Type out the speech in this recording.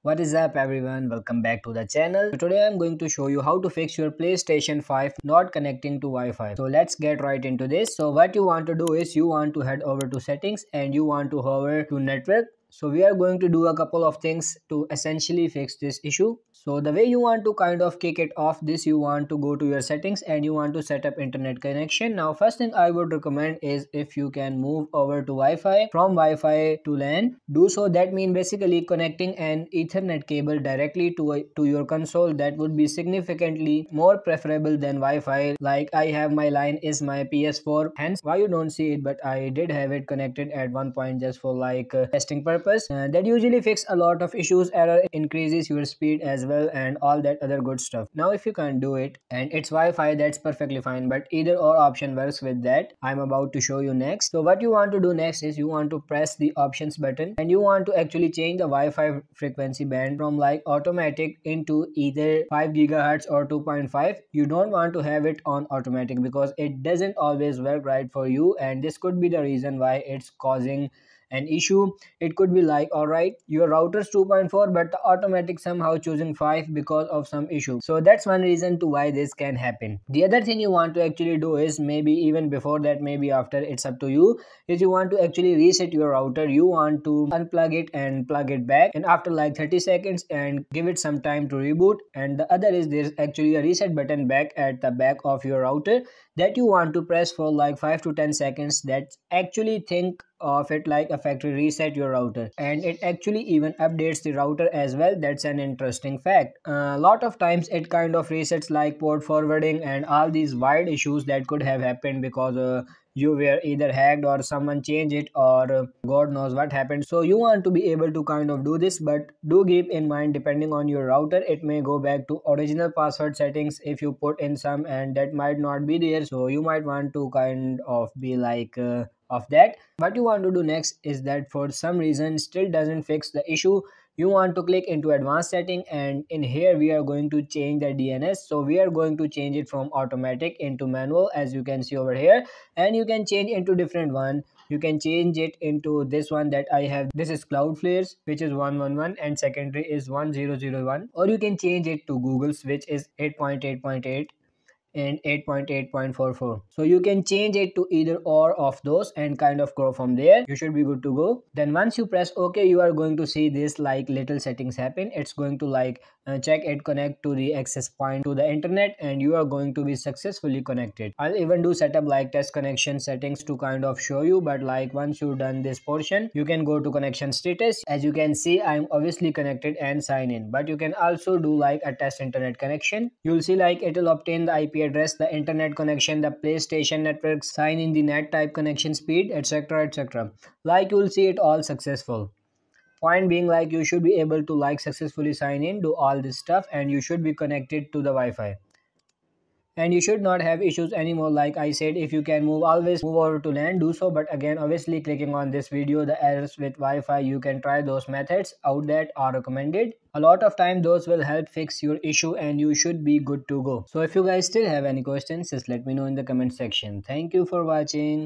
What is up everyone, welcome back to the channel. So today I'm going to show you how to fix your PlayStation 5 not connecting to Wi-Fi. So let's get right into this. So what you want to do is you want to head over to settings and you want to hover to network. So we are going to do a couple of things to essentially fix this issue. So the way you want to kind of kick it off this, you want to go to your settings and you want to set up internet connection. Now first thing I would recommend is if you can move over to Wi-Fi from Wi-Fi to LAN, do so. That means basically connecting an Ethernet cable directly to your console. That would be significantly more preferable than Wi-Fi. Like I have my line is my PS4, hence why you don't see it, but I did have it connected at one point just for testing purpose. That usually fix a lot of issues, error, increases your speed as well, and all that other good stuff. Now if you can't do it and it's Wi-Fi, that's perfectly fine, but either or option works with that I'm about to show you next. So what you want to do next is you want to press the options button and you want to actually change the Wi-Fi frequency band from like automatic into either 5 gigahertz or 2.5. You don't want to have it on automatic because it doesn't always work right for you, and this could be the reason why it's causing an issue. It could be like, all right, your router's 2.4 but the automatic somehow choosing 5 because of some issue. So that's one reason to why this can happen. The other thing you want to actually do is, maybe even before that, maybe after, it's up to you, is you want to actually reset your router. You want to unplug it and plug it back, and after like 30 seconds and give it some time to reboot. And the other is there's actually a reset button back at the back of your router that you want to press for like 5 to 10 seconds. That actually think of it like a factory reset your router, and it actually even updates the router as well. That's an interesting fact. A lot of times it kind of resets like port forwarding and all these wild issues that could have happened because you were either hacked or someone changed it, or god knows what happened. So you want to be able to kind of do this, but do keep in mind, depending on your router, it may go back to original password settings if you put in some, and that might not be there. So you might want to kind of be like of that. What you want to do next is that for some reason still doesn't fix the issue, you want to click into advanced setting, and in here we are going to change the DNS. So we are going to change it from automatic into manual, as you can see over here, and you can change into different one. You can change it into this one that I have. This is Cloudflare's, which is 111, and secondary is 1001, or you can change it to Google's, which is 8.8.8 and 8.8.44. so you can change it to either or of those and kind of go from there. You should be good to go. Then once you press OK, you are going to see this like little settings happen. It's going to check it, connect to the access point to the internet, and you are going to be successfully connected. I'll even do setup like test connection settings to kind of show you, but like once you've done this portion, you can go to connection status. As you can see, I'm obviously connected and sign in, but you can also do like a test internet connection. You'll see like it will obtain the IP address, the internet connection, the PlayStation network, sign in the net type, connection speed, etc, etc. Like you'll see it all successful. Point being, like you should be able to like successfully sign in, do all this stuff, and you should be connected to the Wi-Fi. And you should not have issues anymore. Like I said, if you can always move over to LAN, do so. But again, obviously clicking on this video, the errors with Wi-Fi, you can try those methods out that are recommended. A lot of time those will help fix your issue and you should be good to go. So if you guys still have any questions, just let me know in the comment section. Thank you for watching.